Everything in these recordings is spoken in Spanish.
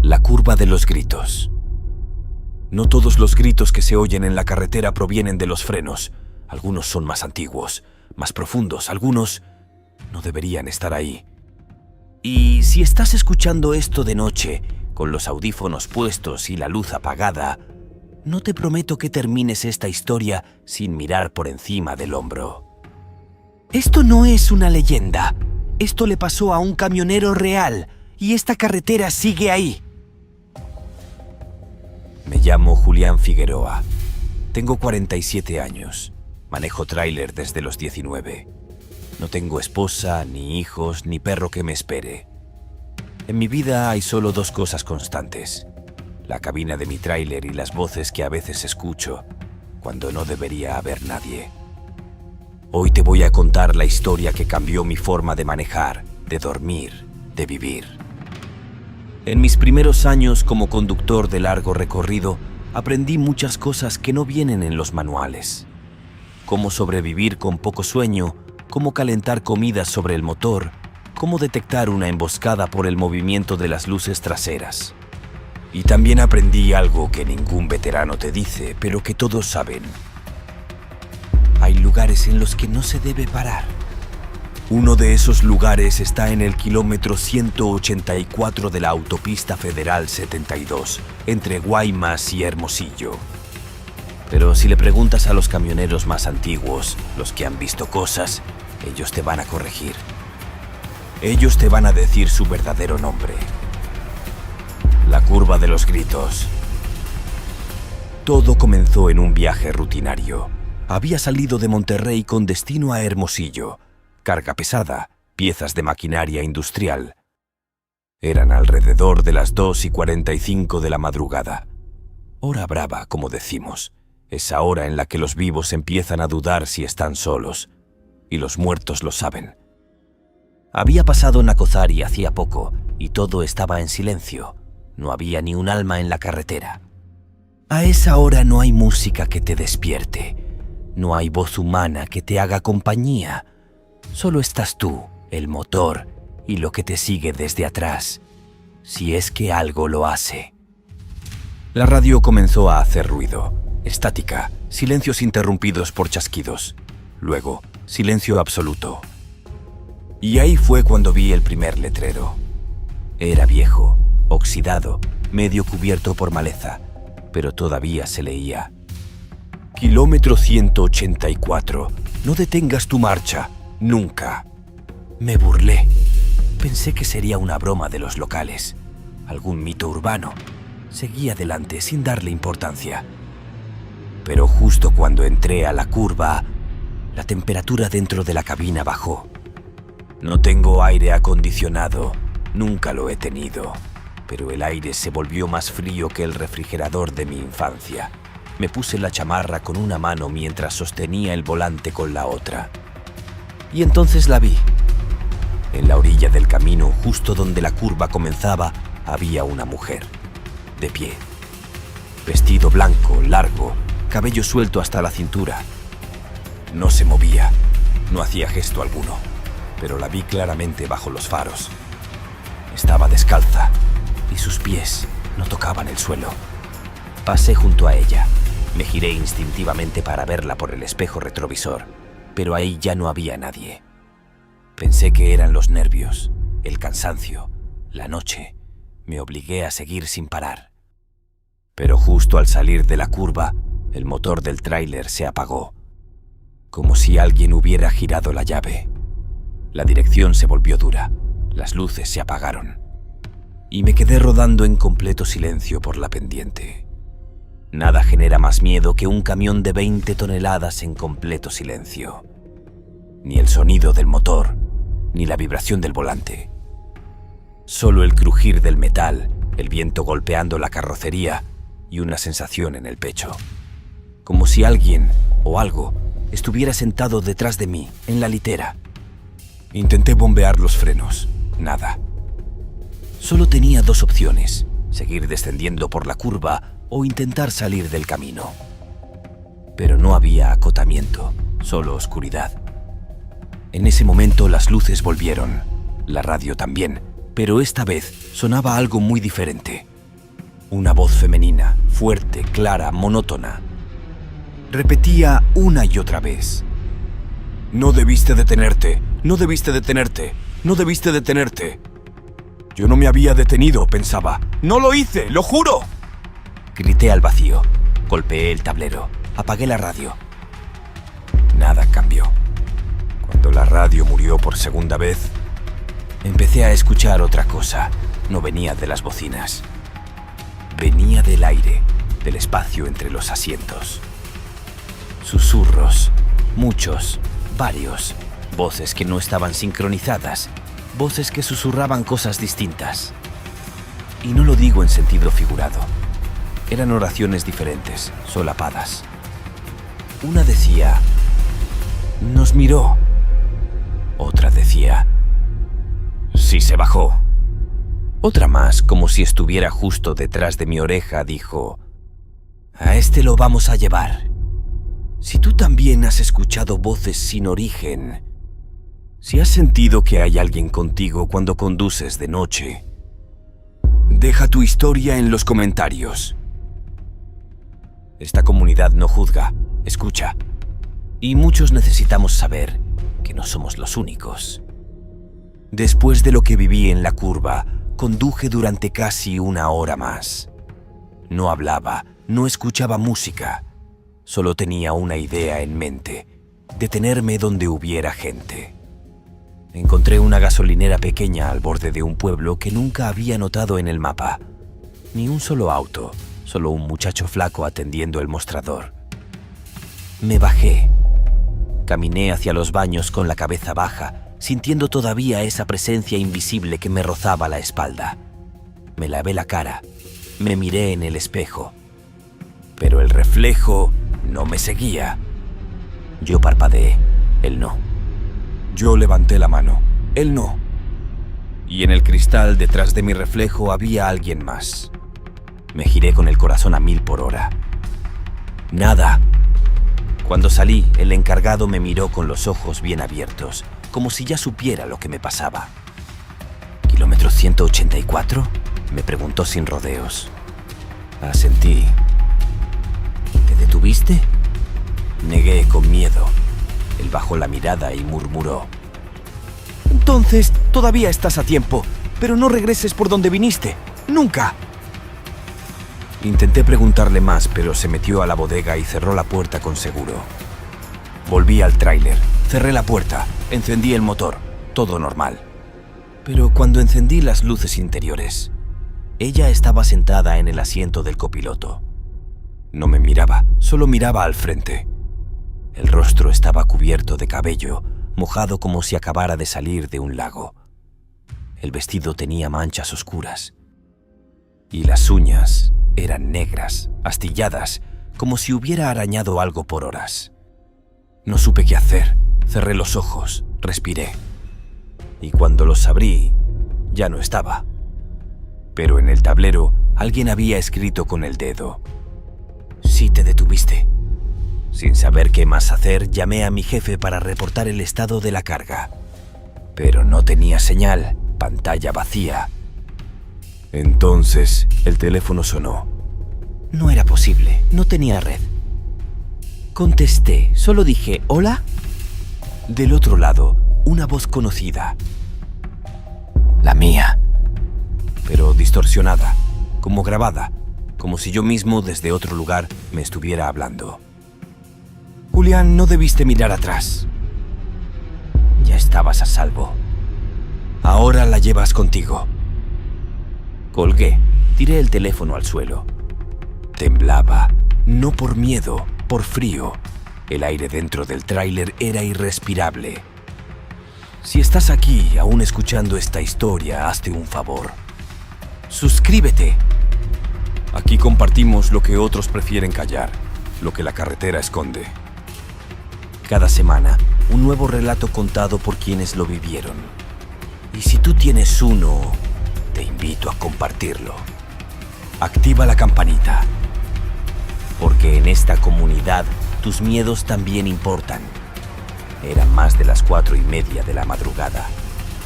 La curva de los gritos. No todos los gritos que se oyen en la carretera provienen de los frenos. Algunos son más antiguos, más profundos. Algunos no deberían estar ahí. Y si estás escuchando esto de noche, con los audífonos puestos y la luz apagada, no te prometo que termines esta historia sin mirar por encima del hombro. Esto no es una leyenda. Esto le pasó a un camionero real y esta carretera sigue ahí. Me llamo Julián Figueroa. Tengo 47 años. Manejo tráiler desde los 19. No tengo esposa, ni hijos, ni perro que me espere. En mi vida hay solo dos cosas constantes: la cabina de mi tráiler y las voces que a veces escucho cuando no debería haber nadie. Hoy te voy a contar la historia que cambió mi forma de manejar, de dormir, de vivir. En mis primeros años como conductor de largo recorrido, aprendí muchas cosas que no vienen en los manuales. Cómo sobrevivir con poco sueño, cómo calentar comidas sobre el motor, cómo detectar una emboscada por el movimiento de las luces traseras. Y también aprendí algo que ningún veterano te dice, pero que todos saben. Hay lugares en los que no se debe parar. Uno de esos lugares está en el kilómetro 184 de la autopista federal 72, entre Guaymas y Hermosillo. Pero si le preguntas a los camioneros más antiguos, los que han visto cosas, ellos te van a corregir. Ellos te van a decir su verdadero nombre. La curva de los gritos. Todo comenzó en un viaje rutinario. Había salido de Monterrey con destino a Hermosillo. Carga pesada, piezas de maquinaria industrial. Eran alrededor de las 2:45 de la madrugada. Hora brava, como decimos. Esa hora en la que los vivos empiezan a dudar si están solos. Y los muertos lo saben. Había pasado Nacozari hacía poco y todo estaba en silencio. No había ni un alma en la carretera. A esa hora no hay música que te despierte. No hay voz humana que te haga compañía. Solo estás tú, el motor y lo que te sigue desde atrás, si es que algo lo hace. La radio comenzó a hacer ruido, estática, silencios interrumpidos por chasquidos. Luego, silencio absoluto. Y ahí fue cuando vi el primer letrero. Era viejo, oxidado, medio cubierto por maleza, pero todavía se leía: Kilómetro 184. No detengas tu marcha. Nunca. Me burlé. Pensé que sería una broma de los locales, algún mito urbano. Seguí adelante sin darle importancia. Pero justo cuando entré a la curva, la temperatura dentro de la cabina bajó. No tengo aire acondicionado, nunca lo he tenido, pero el aire se volvió más frío que el refrigerador de mi infancia. Me puse la chamarra con una mano mientras sostenía el volante con la otra. Y entonces la vi. En la orilla del camino, justo donde la curva comenzaba, había una mujer, de pie. Vestido blanco, largo, cabello suelto hasta la cintura. No se movía, no hacía gesto alguno, pero la vi claramente bajo los faros. Estaba descalza y sus pies no tocaban el suelo. Pasé junto a ella. Me giré instintivamente para verla por el espejo retrovisor, pero ahí ya no había nadie. Pensé que eran los nervios, el cansancio, la noche. Me obligué a seguir sin parar. Pero justo al salir de la curva, el motor del tráiler se apagó, como si alguien hubiera girado la llave. La dirección se volvió dura, las luces se apagaron, y me quedé rodando en completo silencio por la pendiente. Nada genera más miedo que un camión de 20 toneladas en completo silencio. Ni el sonido del motor, ni la vibración del volante. Solo el crujir del metal, el viento golpeando la carrocería y una sensación en el pecho. Como si alguien o algo estuviera sentado detrás de mí, en la litera. Intenté bombear los frenos. Nada. Solo tenía dos opciones: seguir descendiendo por la curva o intentar salir del camino. Pero no había acotamiento, solo oscuridad. En ese momento las luces volvieron, la radio también, pero esta vez sonaba algo muy diferente, Una voz femenina, fuerte, clara, monótona. Repetía una y otra vez: «No debiste detenerte, no debiste detenerte, no debiste detenerte». Yo no me había detenido, pensaba. «¡No lo hice, lo juro!». Grité al vacío, golpeé el tablero, apagué la radio. Nada cambió. Cuando la radio murió por segunda vez, empecé a escuchar otra cosa. No venía de las bocinas. Venía del aire, del espacio entre los asientos. Susurros, muchos, varios, voces que no estaban sincronizadas, voces que susurraban cosas distintas. Y no lo digo en sentido figurado. Eran oraciones diferentes, solapadas. Una decía: «Nos miró». Otra decía: «Sí se bajó». Otra más, como si estuviera justo detrás de mi oreja, dijo: «A este lo vamos a llevar». Si tú también has escuchado voces sin origen, si has sentido que hay alguien contigo cuando conduces de noche, deja tu historia en los comentarios. Esta comunidad no juzga, escucha. Y muchos necesitamos saber que no somos los únicos. Después de lo que viví en la curva, conduje durante casi una hora más. No hablaba, no escuchaba música. Solo tenía una idea en mente: detenerme donde hubiera gente. Encontré una gasolinera pequeña al borde de un pueblo que nunca había notado en el mapa. Ni un solo auto, solo un muchacho flaco atendiendo el mostrador. Me bajé. Caminé hacia los baños con la cabeza baja, sintiendo todavía esa presencia invisible que me rozaba la espalda. Me lavé la cara, me miré en el espejo. Pero el reflejo no me seguía. Yo parpadeé, él no. Yo levanté la mano, él no. Y en el cristal detrás de mi reflejo había alguien más. Me giré con el corazón a 1000 por hora. Nada. Cuando salí, el encargado me miró con los ojos bien abiertos, como si ya supiera lo que me pasaba. ¿Kilómetro 184? Me preguntó sin rodeos. Asentí. ¿Te detuviste? Negué con miedo. Él bajó la mirada y murmuró: «Entonces, todavía estás a tiempo, pero no regreses por donde viniste. ¡Nunca!». Intenté preguntarle más, pero se metió a la bodega y cerró la puerta con seguro. Volví al tráiler, cerré la puerta, encendí el motor, todo normal. Pero cuando encendí las luces interiores, ella estaba sentada en el asiento del copiloto. No me miraba, solo miraba al frente. El rostro estaba cubierto de cabello, mojado como si acabara de salir de un lago. El vestido tenía manchas oscuras. Y las uñas eran negras, astilladas, como si hubiera arañado algo por horas. No supe qué hacer. Cerré los ojos, respiré. Y cuando los abrí, ya no estaba. Pero en el tablero, alguien había escrito con el dedo: «Sí te detuviste». Sin saber qué más hacer, llamé a mi jefe para reportar el estado de la carga. Pero no tenía señal, pantalla vacía. Entonces, el teléfono sonó. No era posible, no tenía red. Contesté, solo dije: «¿Hola?». Del otro lado, una voz conocida. La mía. Pero distorsionada, como grabada, como si yo mismo desde otro lugar me estuviera hablando. «Julián, no debiste mirar atrás. Ya estabas a salvo. Ahora la llevas contigo». Colgué, tiré el teléfono al suelo. Temblaba, no por miedo, por frío. El aire dentro del tráiler era irrespirable. Si estás aquí aún escuchando esta historia, hazte un favor. Suscríbete. Aquí compartimos lo que otros prefieren callar, lo que la carretera esconde. Cada semana, un nuevo relato contado por quienes lo vivieron. Y si tú tienes uno, te invito a compartirlo. Activa la campanita. Porque en esta comunidad, tus miedos también importan. Eran más de las 4:30 de la madrugada.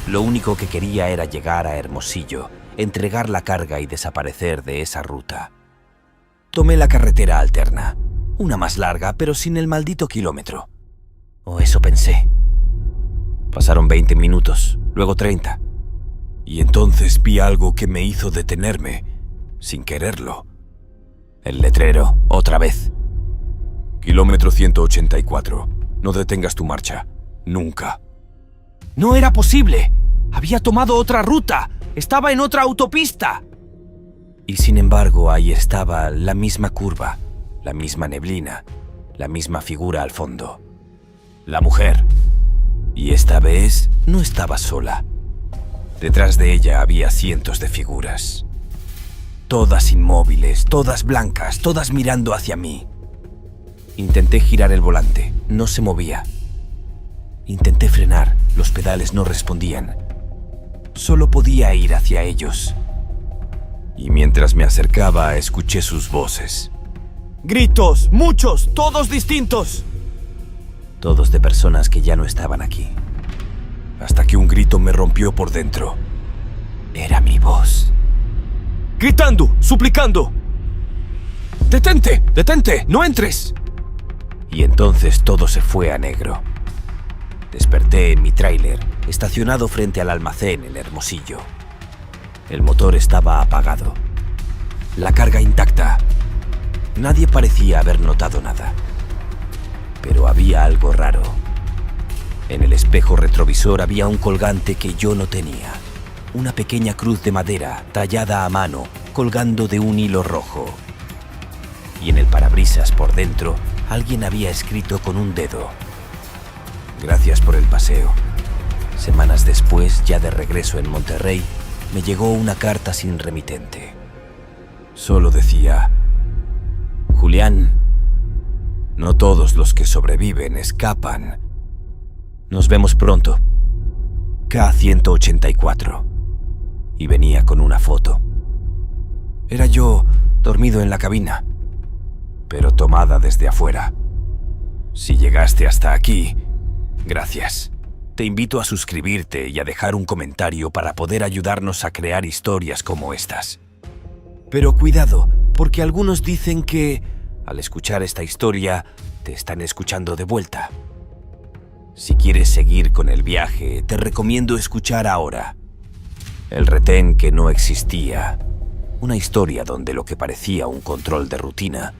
Lo único que quería era llegar a Hermosillo, entregar la carga y desaparecer de esa ruta. Tomé la carretera alterna, una más larga, pero sin el maldito kilómetro. O eso pensé. Pasaron 20 minutos, luego 30. Y entonces vi algo que me hizo detenerme, sin quererlo. El letrero, otra vez. Kilómetro 184. No detengas tu marcha. Nunca. ¡No era posible! Había tomado otra ruta. Estaba en otra autopista. Y sin embargo, ahí estaba la misma curva, la misma neblina, la misma figura al fondo. La mujer. Y esta vez no estaba sola. Detrás de ella había cientos de figuras. Todas inmóviles, todas blancas, todas mirando hacia mí. Intenté girar el volante, no se movía. Intenté frenar, los pedales no respondían. Solo podía ir hacia ellos. Y mientras me acercaba, escuché sus voces. ¡Gritos! ¡Muchos! ¡Todos distintos! Todos de personas que ya no estaban aquí. Hasta que un grito me rompió por dentro. Era mi voz. Gritando, suplicando. ¡Detente! ¡Detente! ¡No entres! Y entonces todo se fue a negro. Desperté en mi tráiler, estacionado frente al almacén en Hermosillo. El motor estaba apagado. La carga intacta. Nadie parecía haber notado nada. Pero había algo raro. En el espejo retrovisor había un colgante que yo no tenía. Una pequeña cruz de madera, tallada a mano, colgando de un hilo rojo. Y en el parabrisas por dentro, alguien había escrito con un dedo: Gracias por el paseo. Semanas después, ya de regreso en Monterrey, me llegó una carta sin remitente. Solo decía: Julián, no todos los que sobreviven escapan. Nos vemos pronto. K-184. Y venía con una foto. Era yo, dormido en la cabina, pero tomada desde afuera. Si llegaste hasta aquí, gracias. Te invito a suscribirte y a dejar un comentario para poder ayudarnos a crear historias como estas. Pero cuidado, porque algunos dicen que, al escuchar esta historia, te están escuchando de vuelta. Si quieres seguir con el viaje, te recomiendo escuchar ahora El retén que no existía. Una historia donde lo que parecía un control de rutina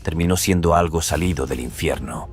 terminó siendo algo salido del infierno.